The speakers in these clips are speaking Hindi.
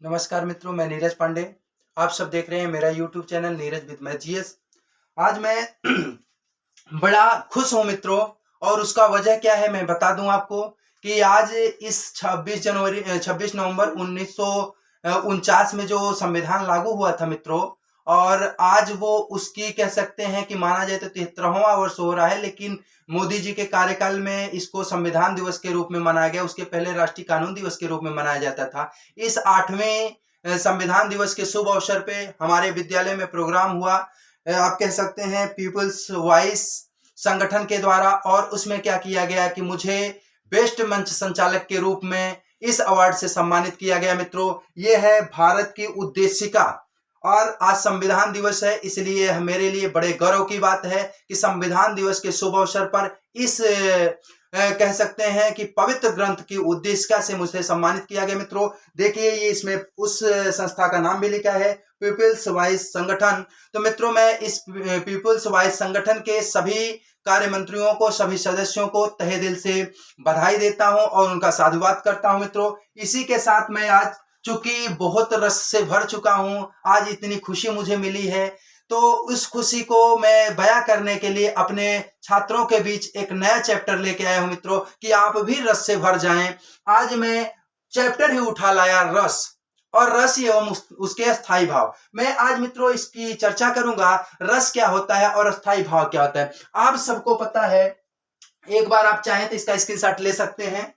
नमस्कार मित्रों, मैं नीरज पांडे। आप सब देख रहे हैं मेरा YouTube channel Neeraj with math GS. आज मैं बड़ा खुश हूं मित्रों, और उसका वजह क्या है मैं बता दूं आपको कि आज इस 26 नवंबर 1949 में जो संविधान लागू हुआ था मित्रों, और आज वो उसकी कह सकते हैं कि माना जाए तो 73वां वर्ष हो रहा है। लेकिन मोदी जी के कार्यकाल में इसको संविधान दिवस के रूप में मनाया गया। उसके पहले राष्ट्रीय कानून दिवस के रूप में मनाया जाता था। इस 8वें संविधान दिवस के शुभ अवसर पे हमारे विद्यालय में प्रोग्राम हुआ। आप कह सकते हैं पीपल्स वॉइस संगठन के द्वारा, और उसमें क्या किया गया कि मुझे बेस्ट मंच संचालक के रूप में इस अवार्ड से सम्मानित किया गया। मित्रों, ये है भारत की उद्देशिका, और आज संविधान दिवस है, इसलिए मेरे लिए बड़े गौरव की बात है कि संविधान दिवस के शुभ अवसर पर इस कह सकते हैं कि पवित्र ग्रंथ की उद्देशिका से मुझे सम्मानित किया गया। मित्रों देखिए, ये इसमें उस संस्था का नाम भी लिखा है, पीपल्स वॉइस संगठन। तो मित्रों, मैं इस पीपल्स वॉइस संगठन के सभी कार्य मंत्रियों को, सभी सदस्यों को तहे दिल से बधाई देता हूं और उनका साधुवाद करता हूं। मित्रों, इसी के साथ मैं आज चूंकि बहुत रस से भर चुका हूं, आज इतनी खुशी मुझे मिली है, तो उस खुशी को मैं बयां करने के लिए अपने छात्रों के बीच एक नया चैप्टर लेके आया हूं मित्रों, कि आप भी रस से भर जाएं। आज मैं चैप्टर ही उठा लाया, रस, और रस एवं उसके अस्थाई भाव। मैं आज मित्रों इसकी चर्चा करूंगा, रस क्या होता है और अस्थाई भाव क्या होता है। आप सबको पता है, एक बार आप चाहें तो इसका स्क्रीनशॉट ले सकते हैं।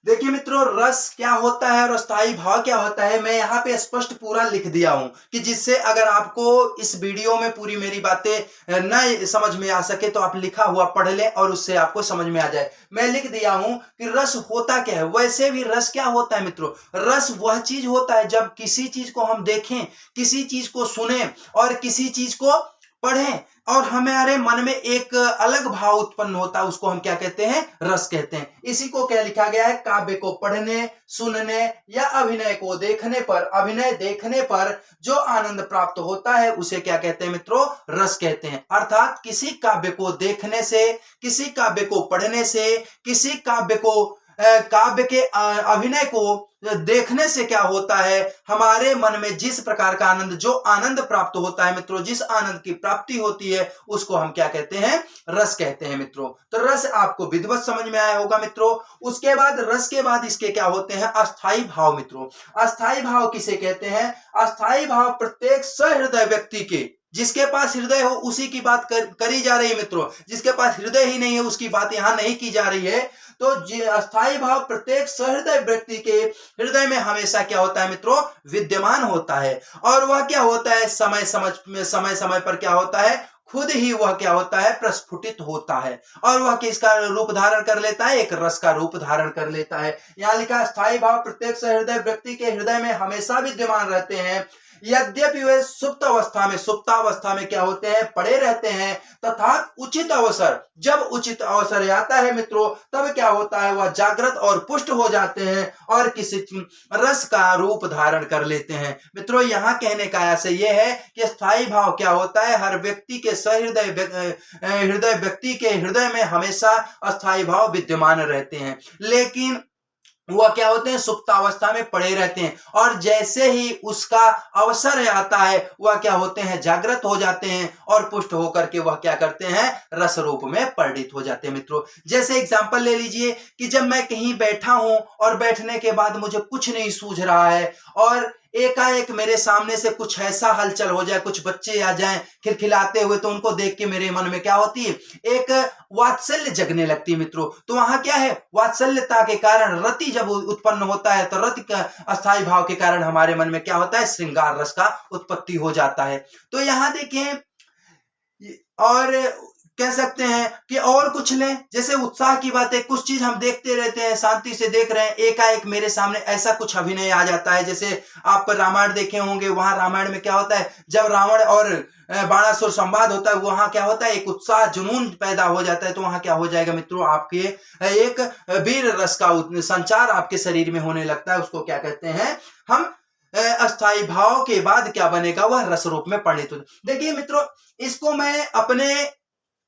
देखिए मित्रों, रस क्या होता है और अस्थाई भाव क्या होता है, मैं यहाँ पे स्पष्ट पूरा लिख दिया हूं, कि जिससे अगर आपको इस वीडियो में पूरी मेरी बातें न समझ में आ सके तो आप लिखा हुआ पढ़ लें और उससे आपको समझ में आ जाए। मैं लिख दिया हूं कि रस होता क्या है। वैसे भी रस क्या होता है मित्रों, रस वह चीज होता है जब किसी चीज को हम देखें, किसी चीज को सुने और किसी चीज को पढ़ें और हमारे मन में एक अलग भाव उत्पन्न होता है, उसको हम क्या कहते हैं, रस कहते हैं। इसी को क्या लिखा गया है, काव्य को पढ़ने, सुनने या अभिनय को देखने पर, अभिनय देखने पर जो आनंद प्राप्त होता है उसे क्या कहते हैं मित्रों, रस कहते हैं। अर्थात किसी काव्य को देखने से, किसी काव्य को पढ़ने से, किसी काव्य को काव्य के अभिनय को देखने से क्या होता है, हमारे मन में जिस प्रकार का आनंद, जो आनंद प्राप्त होता है मित्रों, जिस आनंद की प्राप्ति होती है उसको हम क्या कहते हैं, रस कहते हैं। मित्रों, तो रस आपको विधिवत समझ में आया होगा। मित्रों, उसके बाद रस के बाद इसके क्या होते हैं, अस्थाई भाव। मित्रों, अस्थाई भाव किसे कहते हैं, अस्थाई भाव प्रत्येक सहृदय व्यक्ति के, जिसके पास हृदय हो उसी की बात करी जा रही है। मित्रों, जिसके पास हृदय ही नहीं है उसकी बात यहां नहीं की जा रही है। तो अस्थाई भाव प्रत्येक सहृदय व्यक्ति के हृदय में हमेशा क्या होता है मित्रों, विद्यमान होता है। और वह क्या होता है, समय समय पर क्या होता है, खुद ही वह क्या होता है, प्रस्फुटित होता है। और वह किसका रूप धारण कर लेता है, एक रस का रूप धारण कर लेता है। यहां लिखा, स्थायी भाव प्रत्येक सहृदय व्यक्ति के हृदय में हमेशा विद्यमान रहते हैं, यद्यपि वे सुप्तावस्था में क्या होते हैं, पड़े रहते हैं, तथा उचित अवसर, जब उचित अवसर आता है मित्रों, तब क्या होता है, वह जागृत और पुष्ट हो जाते हैं और किसी रस का रूप धारण कर लेते हैं। मित्रों, यहाँ कहने का आशय यह है कि स्थायी भाव क्या होता है, हर व्यक्ति के हृदय व्यक्ति के हृदय में हमेशा अस्थायी भाव विद्यमान रहते हैं, लेकिन वह क्या होते हैं, सुप्तावस्था में पड़े रहते हैं, और जैसे ही उसका अवसर आता है वह क्या होते हैं, जागृत हो जाते हैं और पुष्ट होकर के वह क्या करते हैं, रस रूप में परिणित हो जाते हैं। मित्रों, जैसे एग्जांपल ले लीजिए कि जब मैं कहीं बैठा हूं और बैठने के बाद मुझे कुछ नहीं सूझ रहा है, और एकाएक मेरे सामने से कुछ ऐसा हलचल हो जाए, कुछ बच्चे आ जाएं खिलखिलाते हुए, तो उनको देख के मेरे मन में क्या होती है, एक वात्सल्य जगने लगती है। मित्रों, तो वहां क्या है, वात्सल्यता के कारण रति जब उत्पन्न होता है, तो रति का अस्थायी भाव के कारण हमारे मन में क्या होता है, श्रृंगार रस का उत्पत्ति हो जाता है। तो यहां देखें, और कह सकते हैं कि और कुछ लें, जैसे उत्साह की बात है, कुछ चीज हम देखते रहते हैं, शांति से देख रहे हैं, एकाएक मेरे सामने ऐसा कुछ अभिनय आ जाता है। जैसे आप रामायण देखे होंगे, वहां रामायण में क्या होता है, जब रावण और बाणासुर संवाद होता है, वहां क्या होता है, एक उत्साह जुनून पैदा हो जाता है। तो वहां क्या हो जाएगा मित्रों, आपके एक वीर रस का संचार आपके शरीर में होने लगता है। उसको क्या कहते हैं हम, अस्थाई भाव के बाद क्या बनेगा, वह रस रूप में परिणित हो। देखिए मित्रों, इसको मैं अपने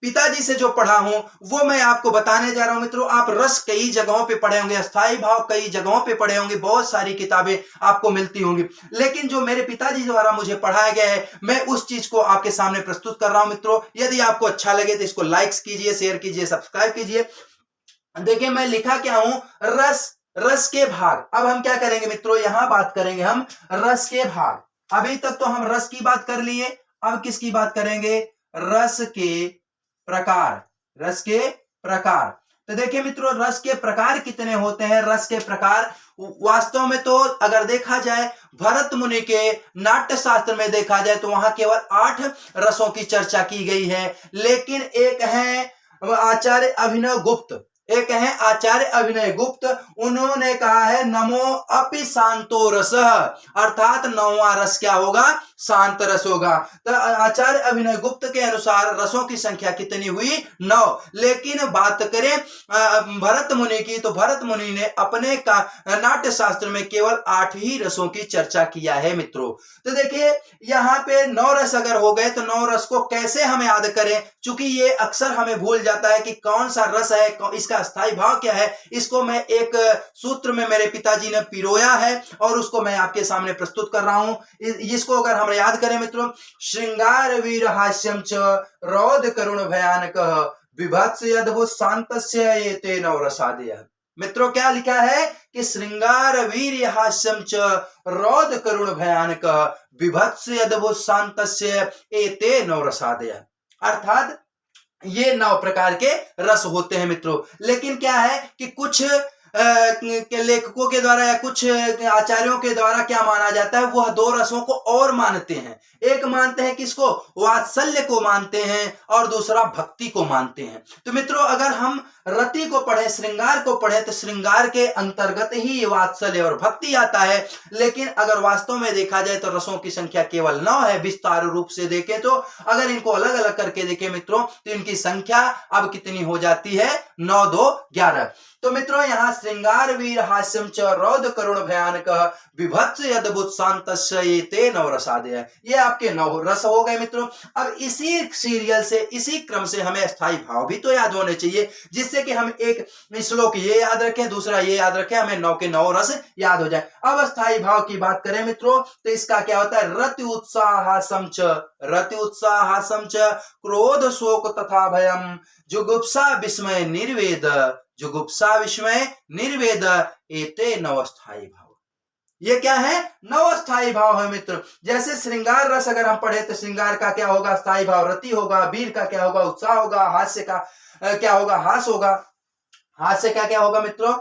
पिताजी से जो पढ़ा हूं वो मैं आपको बताने जा रहा हूं मित्रों। आप रस कई जगहों पे पढ़े होंगे, अस्थाई भाव कई जगहों पे पढ़े होंगे, बहुत सारी किताबें आपको मिलती होंगी, लेकिन जो मेरे पिताजी द्वारा मुझे पढ़ाया गया है मैं उस चीज को आपके सामने प्रस्तुत कर रहा हूं मित्रों। यदि आपको अच्छा लगे तो इसको लाइक्स कीजिए, शेयर कीजिए, सब्सक्राइब कीजिए। देखिए मैं लिखा क्या हूं, रस, रस के भाग। अब हम क्या करेंगे मित्रों, यहां बात करेंगे हम रस के भाग। अभी तक तो हम रस की बात कर लिए, अब किसकी बात करेंगे, रस के प्रकार, रस के प्रकार। तो देखिए मित्रों रस के प्रकार कितने होते हैं, रस के प्रकार वास्तव में तो अगर देखा जाए भरत मुनि के नाट्य शास्त्र में देखा जाए तो वहां केवल 8 रसों की चर्चा की गई है, लेकिन एक है आचार्य अभिनव गुप्त, एक है आचार्य अभिनय गुप्त, उन्होंने कहा है नमो अपि शांतो रस, अर्थात 9वां रस क्या होगा, शांत रस होगा। तो आचार्य अभिनय गुप्त के अनुसार रसों की संख्या कितनी हुई, 9। लेकिन बात करें भरत मुनि की, तो भरत मुनि ने अपने का नाट्य शास्त्र में केवल 8 ही रसों की चर्चा किया है मित्रों। तो देखिए यहाँ पे 9 रस अगर हो गए तो 9 रस को कैसे हम याद करें, चूंकि ये अक्सर हमें भूल जाता है कि कौन सा रस है, इसका अस्थाई भाव क्या है। इसको मैं एक सूत्र में मेरे पिताजी ने पिरोया है और उसको मैं आपके सामने प्रस्तुत कर रहा हूं। इसको अगर हम याद करें मित्रों, श्रृंगार वीर हास्यम च रौद करुण भयानक विभत्स अद्भुत शांतस्य एते नौ रसादयः। मित्रों क्या लिखा है कि श्रृंगार वीर हास्यम च रौद करुण भयानक विभत्स अद्भुत शांतस्य एते नौ रसादयः। अर्थात ये 9 प्रकार के रस होते हैं मित्रों। लेकिन क्या है कि कुछ के लेखकों के द्वारा या कुछ आचार्यों के द्वारा क्या माना जाता है, वह 2 रसों को और मानते हैं। एक मानते हैं किसको, वात्सल्य को मानते हैं, और दूसरा भक्ति को मानते हैं। तो मित्रों अगर हम रति को पढ़े, श्रृंगार को पढ़े, तो श्रृंगार के अंतर्गत ही वात्सल्य और भक्ति आता है। लेकिन अगर वास्तव में देखा जाए तो रसों की संख्या केवल 9 है, विस्तार रूप से देखें तो। अगर इनको अलग अलग करके देखें मित्रों तो इनकी संख्या अब कितनी हो जाती है, 9 2 11। तो मित्रों यहाँ श्रृंगार वीर हास्यम च रौद करुण भयानक विभत्स अद्भुत शांतस्य एते नौ रसादयः, ये आपके 9 रस हो गए मित्रों। अब इसी सीरियल से, इसी क्रम से हमें अस्थाई भाव भी तो याद होने चाहिए, जिससे कि हम एक श्लोक ये याद रखें, दूसरा ये याद रखें, हमें 9 के 9 रस याद हो जाए। अब अस्थाई भाव की बात करें मित्रों तो इसका क्या होता है, रति उत्साहासम च, रति उत्साहासम च क्रोध शोक तथा भयम जुगुप्सा विस्मय निर्वेद, जुगुप्सा विस्मय निर्वेद एते 9 स्थायी भाव। ये क्या है, 9 स्थायी भाव है मित्र। जैसे श्रृंगार रस अगर हम पढ़े तो श्रृंगार का क्या होगा, स्थायी भाव रति होगा, वीर का क्या होगा, उत्साह होगा, हास्य का क्या होगा, हास होगा, हास्य का क्या होगा मित्रों,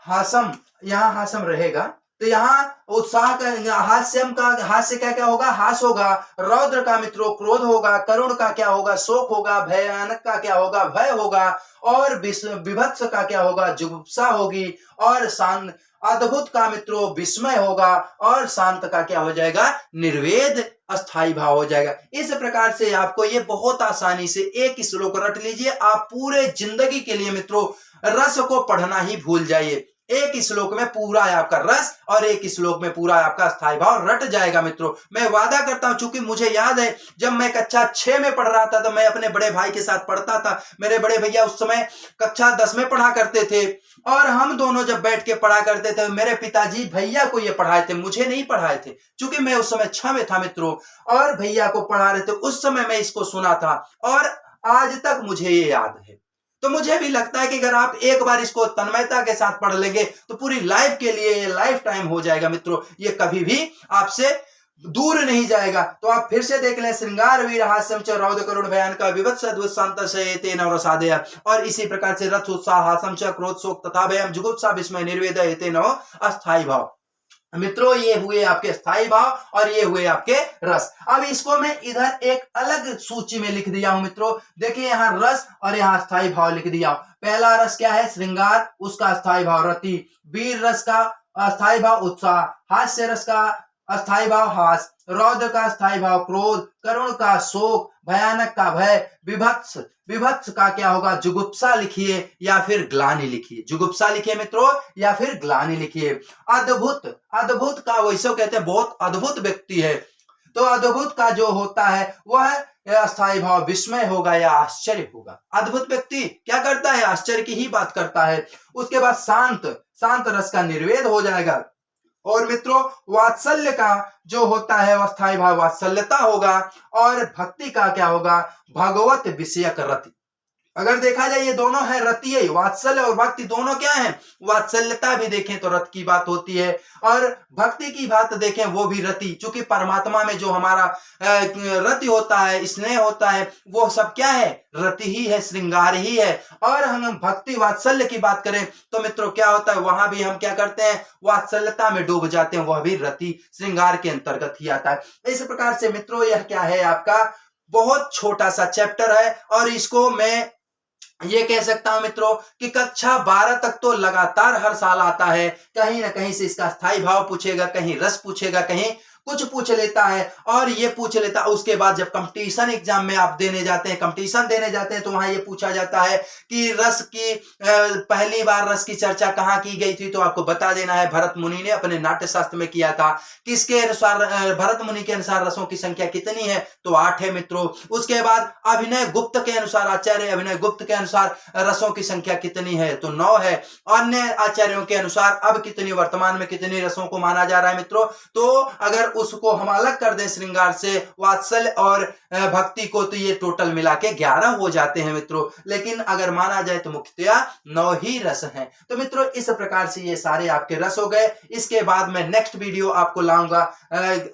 हासम, यहां हासम रहेगा। तो यहाँ उत्साह का, हास्यम का, हास्य का क्या होगा, हास होगा, रौद्र का मित्रों क्रोध होगा, करुण का क्या होगा, शोक होगा, भयानक का क्या होगा, भय होगा, और विभत्स का क्या होगा, जुगुप्सा होगी, और शांत अद्भुत का मित्रों विस्मय होगा, और शांत का क्या हो जाएगा, निर्वेद अस्थाई भाव हो जाएगा। इस प्रकार से आपको ये बहुत आसानी से एक श्लोक रट लीजिए। आप पूरे जिंदगी के लिए मित्रों रस को पढ़ना ही भूल जाइए। एक श्लोक में पूरा आपका रस और एक श्लोक में पूरा आपका स्थाई भाव रट जाएगा मित्रों। मैं वादा करता हूं, चूंकि मुझे याद है जब मैं कक्षा 6 में पढ़ रहा था तो मैं अपने बड़े भाई के साथ पढ़ता था। मेरे बड़े भैया उस समय कक्षा 10 में पढ़ा करते थे और हम दोनों जब बैठ के पढ़ा करते थे, मेरे पिताजी भैया को ये पढ़ाए थे, मुझे नहीं पढ़ाए थे, क्योंकि मैं उस समय 6 में था मित्रों, और भैया को पढ़ा रहे थे। उस समय मैं इसको सुना था और आज तक मुझे ये याद है। तो मुझे भी लगता है कि अगर आप एक बार इसको तन्मयता के साथ पढ़ लेंगे तो पूरी लाइफ के लिए लाइफ टाइम हो जाएगा मित्रों, ये कभी भी आपसे दूर नहीं जाएगा। तो आप फिर से देख लें, श्रृंगार वीर हास्यम च रौद्र करुण भयानक विभत्स अद्भुत शांतस्य एते नौ रसादयः, और इसी प्रकार से रथ उत्साह हास्यम च क्रोध शोक तथा भयम जुगुप्सा विस्मय निर्वेद एते नौ अस्थाई भाव। मित्रों ये हुए आपके स्थायी भाव और ये हुए आपके रस। अब इसको मैं इधर एक अलग सूची में लिख दिया हूं मित्रों। देखिए यहाँ रस और यहाँ स्थायी भाव लिख दिया हूं। पहला रस क्या है, श्रृंगार, उसका स्थायी भाव रति। वीर रस का अस्थायी भाव उत्साह। हास्य रस का अस्थायी भाव हास। रौद्र का स्थायी भाव क्रोध। करुण का शोक। भयानक का भय। विभत्स, विभत्स का क्या होगा, जुगुप्सा लिखिए या फिर ग्लानि लिखिए। जुगुप्सा लिखिए मित्रों या फिर ग्लानि लिखिए। अद्भुत, अद्भुत का वैसे कहते हैं बहुत अद्भुत व्यक्ति है, तो अद्भुत का जो होता है वह अस्थाई भाव विस्मय होगा या आश्चर्य होगा। अद्भुत व्यक्ति क्या करता है, आश्चर्य की ही बात करता है। उसके बाद शांत, शांत रस का निर्वेद हो जाएगा। और मित्रों वात्सल्य का जो होता है अस्थाई भाव वात्सल्यता होगा। और भक्ति का क्या होगा, भगवत विषयक रति। अगर देखा जाए ये दोनों है रति, वात्सल्य और भक्ति दोनों क्या है, वात्सल्यता भी देखें तो रत की बात होती है और भक्ति की बात देखें वो भी रति। चूंकि परमात्मा में जो हमारा रति होता है, स्नेह होता है, वो सब क्या है, रति ही है, श्रृंगार ही है। और हम भक्ति वात्सल्य की बात करें तो मित्रों क्या होता है, वहां भी हम क्या करते हैं, वात्सल्यता में डूब जाते हैं, वह भी रति श्रृंगार के अंतर्गत ही आता है। इस प्रकार से मित्रों यह क्या है, आपका बहुत छोटा सा चैप्टर है और इसको मैं ये कह सकता हूं मित्रों कि कक्षा 12 तक तो लगातार हर साल आता है। कहीं ना कहीं से इसका स्थायी भाव पूछेगा, कहीं रस पूछेगा, कहीं कुछ पूछ लेता है और ये पूछ लेता है। उसके बाद जब कंपटीशन एग्जाम में आप देने जाते हैं, कंपटीशन देने जाते हैं, तो वहां ये पूछा जाता है कि रस की पहली बार रस की चर्चा कहाँ की गई थी, तो आपको बता देना है भरत मुनि ने अपने नाट्य शास्त्र में किया था। किसके अनुसार, भरत मुनि के अनुसार रसों की संख्या कितनी है, तो 8 है मित्रों। उसके बाद अभिनय गुप्त के अनुसार, आचार्य अभिनय गुप्त के अनुसार रसों की संख्या कितनी है, तो 9 है। अन्य आचार्यों के अनुसार अब कितनी, वर्तमान में कितनी रसों को माना जा रहा है मित्रों, तो अगर उसको हम अलग कर दें श्रृंगार से, वात्सल्य और भक्ति को, तो ये टोटल मिला के 11 हो जाते हैं मित्रों। लेकिन अगर माना जाए तो मुख्यतया 9 ही रस हैं। तो मित्रों इस प्रकार से ये सारे आपके रस हो गए। इसके बाद मैं नेक्स्ट वीडियो आपको लाऊंगा,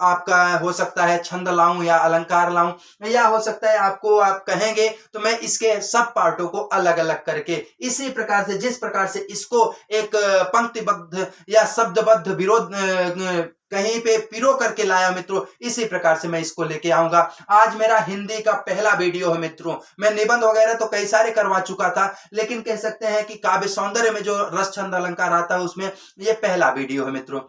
आपका हो सकता है छंद लाऊं या अलंकार लाऊं, या हो सकता है आपको आप कहेंगे तो मैं इसके सब पार्टों को अलग अलग करके इसी प्रकार से, जिस प्रकार से इसको एक पंक्तिबद्ध या शब्दबद्ध विरोध कहीं पे पिरो करके लाया मित्रों, इसी प्रकार से मैं इसको लेके आऊंगा। आज मेरा हिंदी का पहला वीडियो है मित्रों। मैं निबंध वगैरह तो कई सारे करवा चुका था, लेकिन कह सकते हैं कि काव्य सौंदर्य में जो रस छंद अलंकार आता है उसमें ये पहला वीडियो है मित्रों।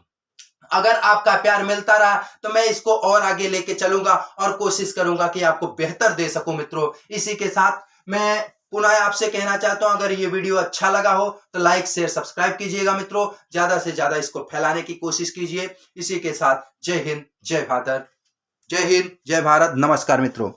अगर आपका प्यार मिलता रहा तो मैं इसको और आगे लेके चलूंगा और कोशिश करूंगा कि आपको बेहतर दे सकूं मित्रों। इसी के साथ मैं पुनः आपसे कहना चाहता हूं, अगर ये वीडियो अच्छा लगा हो तो लाइक शेयर सब्सक्राइब कीजिएगा मित्रों। ज्यादा से ज्यादा इसको फैलाने की कोशिश कीजिए। इसी के साथ जय हिंद, जय भारत, जय हिंद, जय भारत। नमस्कार मित्रों।